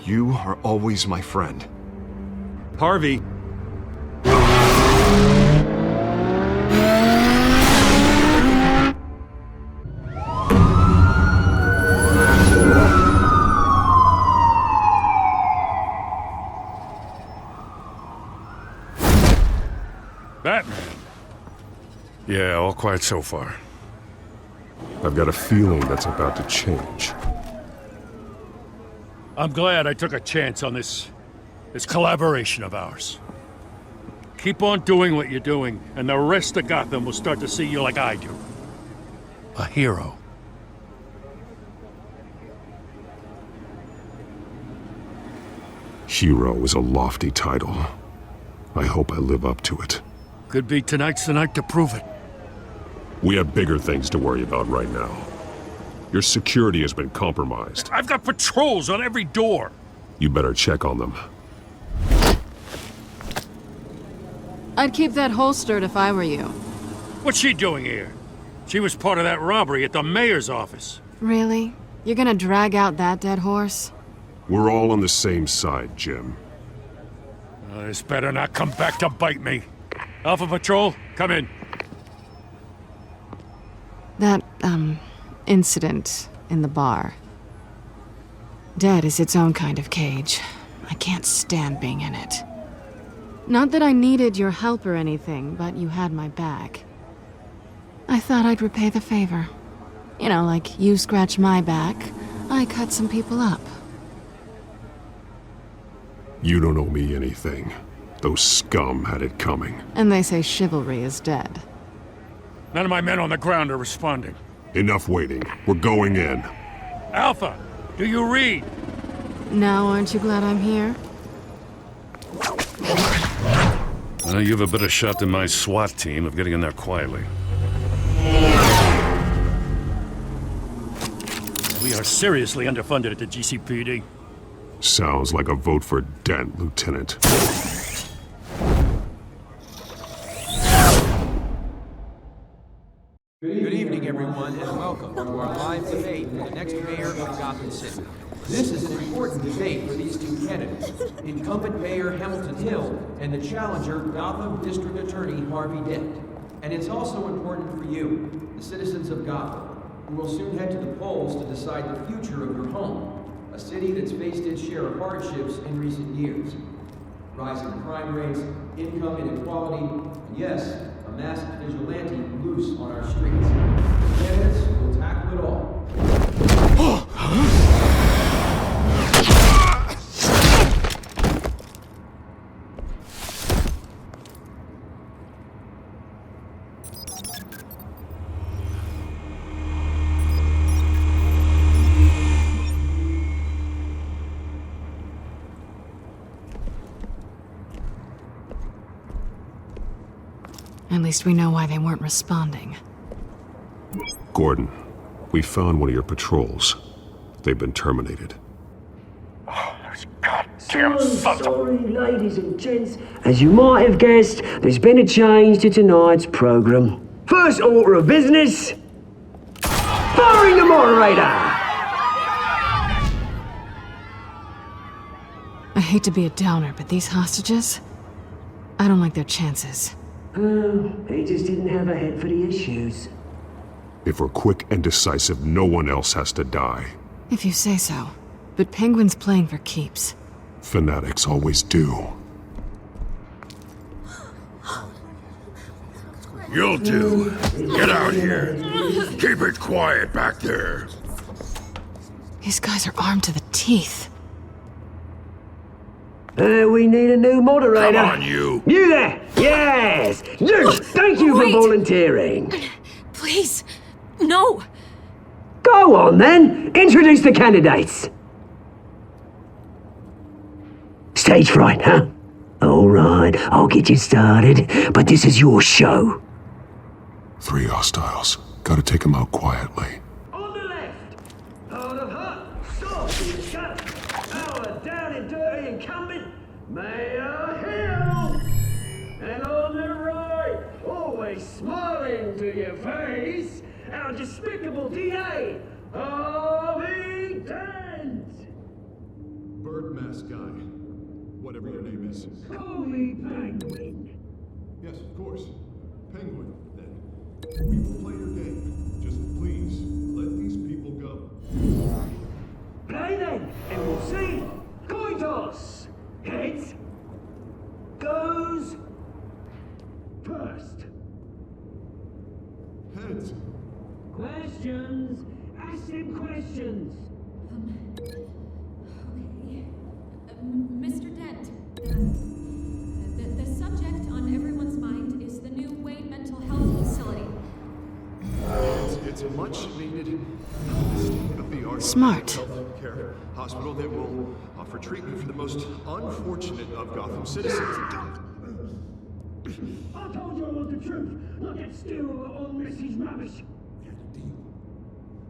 you are always my friend. Harvey! Batman. Yeah, all quiet so far. I've got a feeling that's about to change. I'm glad I took a chance on this collaboration of ours. Keep on doing what you're doing, and the rest of Gotham will start to see you like I do. A hero. Hero is a lofty title. I hope I live up to it. Could be tonight's the night to prove it. We have bigger things to worry about right now. Your security has been compromised. I've got patrols on every door. You better check on them. I'd keep that holstered if I were you. What's she doing here? She was part of that robbery at the mayor's office. Really? You're gonna drag out that dead horse? We're all on the same side, Jim. This better not come back to bite me. Alpha Patrol, come in. That, incident in the bar. Dead is its own kind of cage. I can't stand being in it. Not that I needed your help or anything, but you had my back. I thought I'd repay the favor. You know, like you scratch my back, I cut some people up. You don't owe me anything. Those scum had it coming. And they say chivalry is dead. None of my men on the ground are responding. Enough waiting. We're going in. Alpha, do you read? Now aren't you glad I'm here? You have a better shot than my SWAT team of getting in there quietly. We are seriously underfunded at the GCPD. Sounds like a vote for Dent, Lieutenant. Good evening, everyone, and welcome to our live debate for the next mayor of Gotham City. This is an important debate for these two candidates, incumbent Mayor Hamilton Hill and the challenger, Gotham District Attorney Harvey Dent. And it's also important for you, the citizens of Gotham, who will soon head to the polls to decide the future of your home, a city that's faced its share of hardships in recent years. Rising crime rates, income inequality, and yes, a masked vigilante loose on our streets. The candidates will tackle it all. At least we know why they weren't responding. Gordon, we found one of your patrols. They've been terminated. Sorry, ladies and gents. As you might have guessed, there's been a change to tonight's programme. First order of business, moderator! I hate to be a downer, but these hostages, I don't like their chances. He just didn't have a head for the issues. If we're quick and decisive, no one else has to die. If you say so. But Penguin's playing for keeps. Fanatics always do. You'll do. Get out here. Keep it quiet back there. These guys are armed to the teeth. We need a new moderator. Come on, you. You there! Yes! You! Thank you for volunteering. Please, no. Go on then. Introduce the candidates. Stage fright, huh? All right, I'll get you started, but this is your show. 3 hostiles. Gotta take them out quietly. On the left, hard of heart, soft in the gut, our down and dirty incumbent, Mayor Hill. And on the right, always smiling to your face, our despicable DA, Harvey Dent. Bird mask guy. Whatever your name is. Call me Penguin. Yes, of course. Penguin, then. We will play your game. Just please, let these people go. Play then, and we'll see. Coin toss. Heads goes first. Heads. Questions. Ask him questions. Mr. Dent, the subject on everyone's mind is the new Wayne mental health facility. It's a much needed state-of-the-art Smart. healthcare hospital that will offer treatment for the most unfortunate of Gotham citizens. I told you I want the truth, not that stew or Missy's rubbish.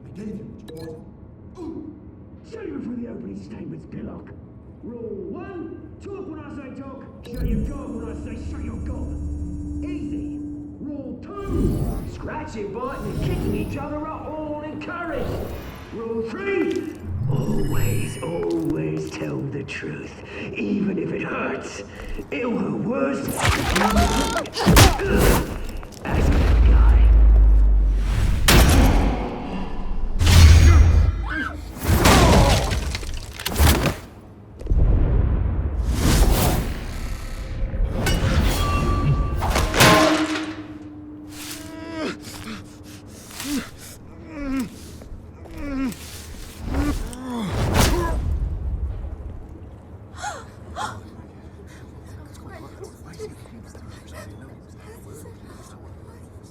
I gave you what you wanted. Show you for the opening statements, Pillock. Rule 1, talk when I say talk, shut your gob when I say shut your gob. Easy. Rule 2, scratching, biting and kicking each other are all encouraged. Rule 3, always tell the truth, even if it hurts. It'll hurt worse. As a bad guy.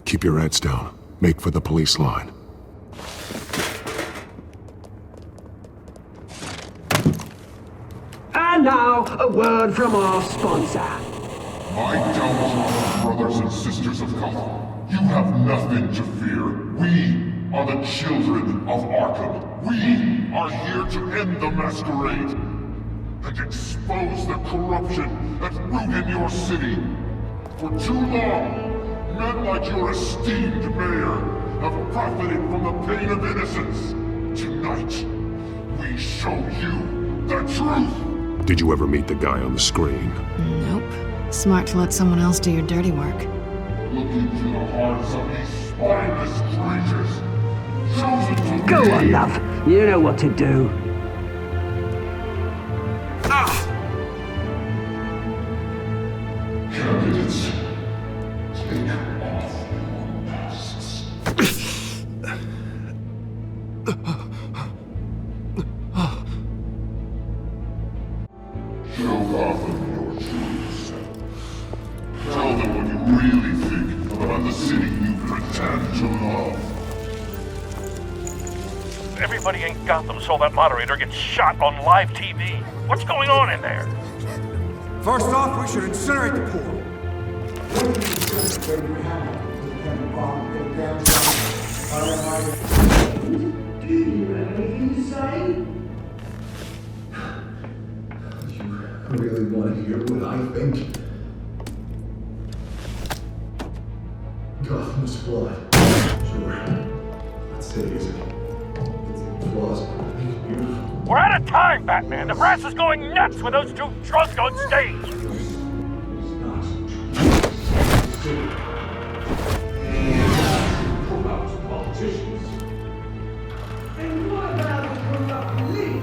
Keep your heads down. Make for the police line. And now, a word from our sponsor. My Telltale brothers and sisters of Gotham, you have nothing to fear. We are the Children of Arkham. We are here to end the masquerade and expose the corruption that root in your city. For too long, men like your esteemed mayor have profited from the pain of innocence. Tonight, we show you the truth! Did you ever meet the guy on the screen? Nope. Smart to let someone else do your dirty work. Look into the hearts of these spineless creatures. Chosen to Go be. on, love. You know what to do. Candidates, take off your masks. Show Gotham your true self. Tell them what you really think about the city you pretend to love. Everybody in Gotham saw that moderator get shot on live TV. What's going on in there? First off, we should incinerate the pool. Do you have anything to say? You really want to hear what I think? Gotham's blood. Sure. What city is it? We're out of time, Batman. The brass is going nuts with those two drunks on stage. And what about the corrupt elite?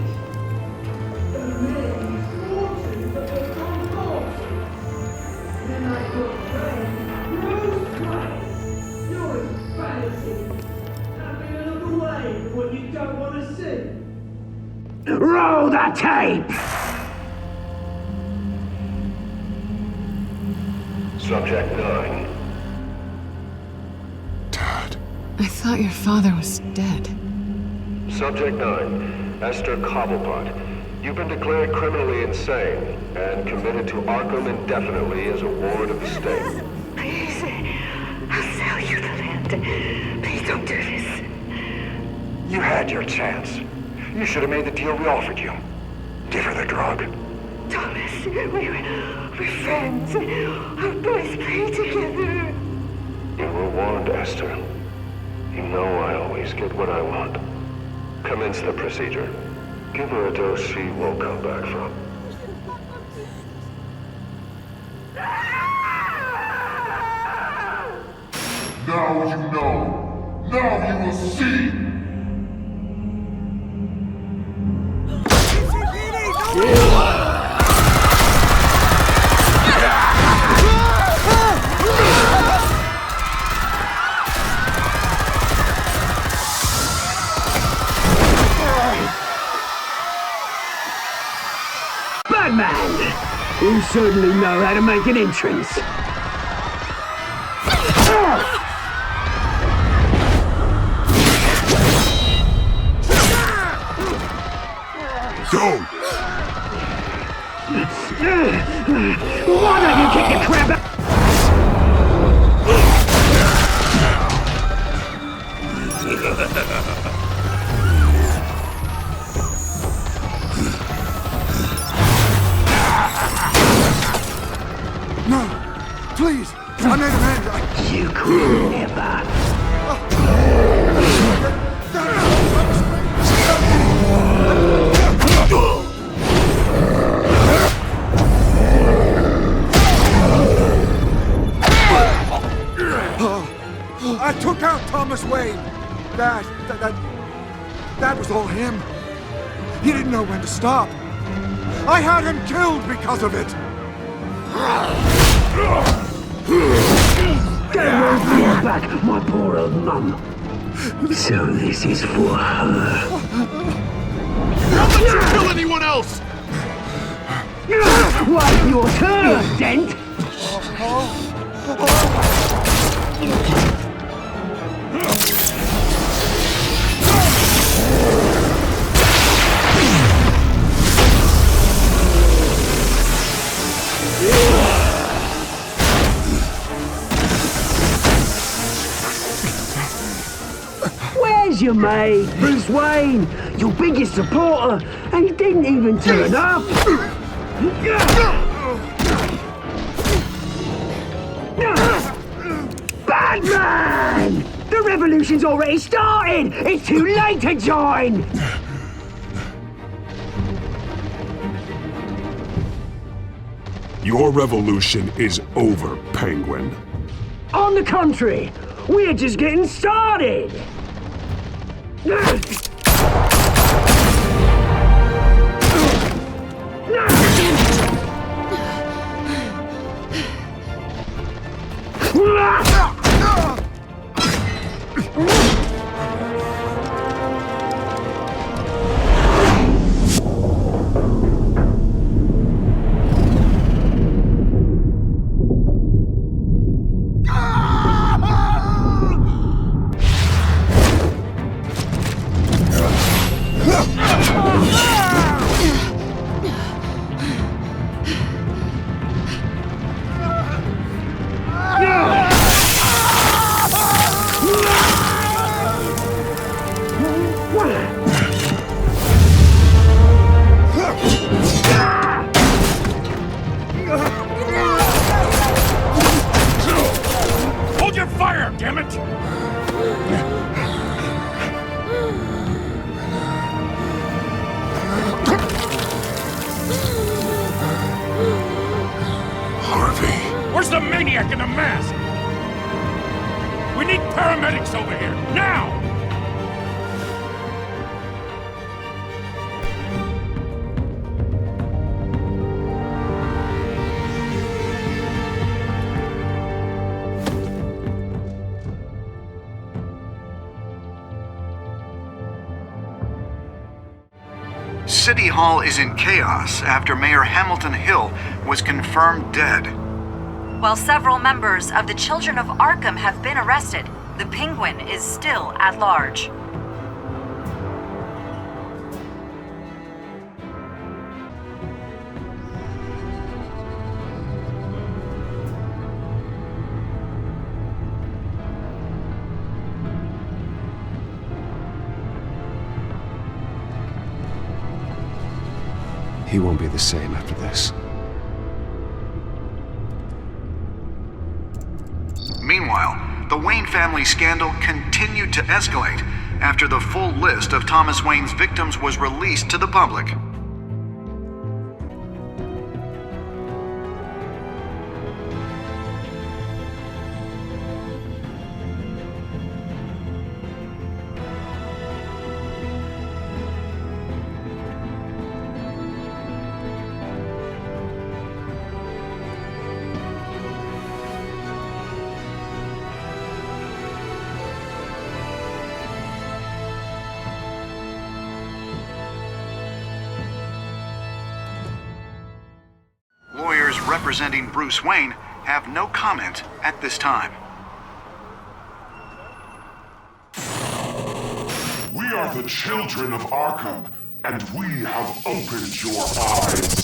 The men fortunes that they've gone forth. And I got friend, Bruce Wayne. You're embarrassing. Having a look away from what you don't want to see. Roll the tape! Subject 9. I thought your father was dead. Subject 9, Esther Cobblepot. You've been declared criminally insane and committed to Arkham indefinitely as a ward of the state. Please, I'll sell you the land. Please don't do this. You had your chance. You should have made the deal we offered you. Give her the drug. Thomas, we're friends. Our boys play together. You were warned, Esther. You know I always get what I want. Commence the procedure. Give her a dose she won't come back from. Now you know. Now you will see. Batman! You certainly know how to make an entrance. Go! Why don't you kick the crap out? No! Please! I made a man! You could never. I took out Thomas Wayne. That was all him. He didn't know when to stop. I had him killed because of it. That won't bring back my poor old mum. So this is for her. Don't let you kill anyone else! Wait your turn, Dent! Where's your mate, Bruce Wayne? Your biggest supporter, and he didn't even turn up! Batman! The revolution's already started! It's too late to join! Your revolution is over, Penguin. On the contrary, we're just getting started! Hold your fire, damn it! back in the mask! We need paramedics over here, now! City Hall is in chaos after Mayor Hamilton Hill was confirmed dead. While several members of the Children of Arkham have been arrested, the Penguin is still at large. He won't be the same after this. Meanwhile, the Wayne family scandal continued to escalate after the full list of Thomas Wayne's victims was released to the public. Lawyers representing Bruce Wayne have no comment at this time. We are the Children of Arkham, and we have opened your eyes.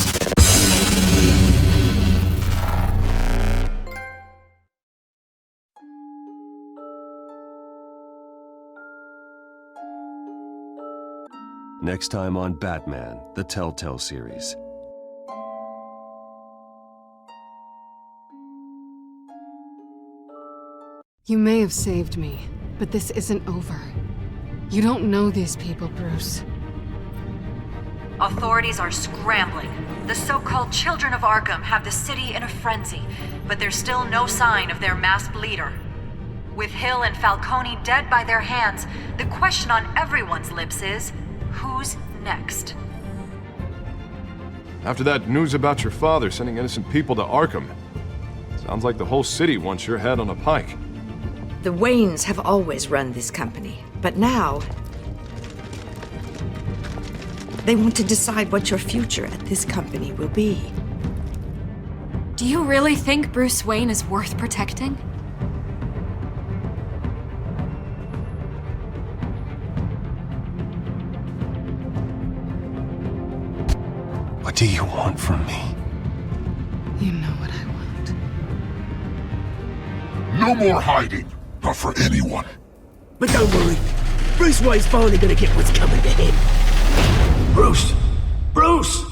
Next time on Batman, the Telltale Series. You may have saved me, but this isn't over. You don't know these people, Bruce. Authorities are scrambling. The so-called Children of Arkham have the city in a frenzy, but there's still no sign of their masked leader. With Hill and Falcone dead by their hands, the question on everyone's lips is, who's next? After that news about your father sending innocent people to Arkham, sounds like the whole city wants your head on a pike. The Waynes have always run this company, but now they want to decide what your future at this company will be. Do you really think Bruce Wayne is worth protecting? What do you want from me? You know what I want. No more hiding, not for anyone. But don't worry, Bruce Wayne's finally gonna get what's coming to him. Bruce! Bruce!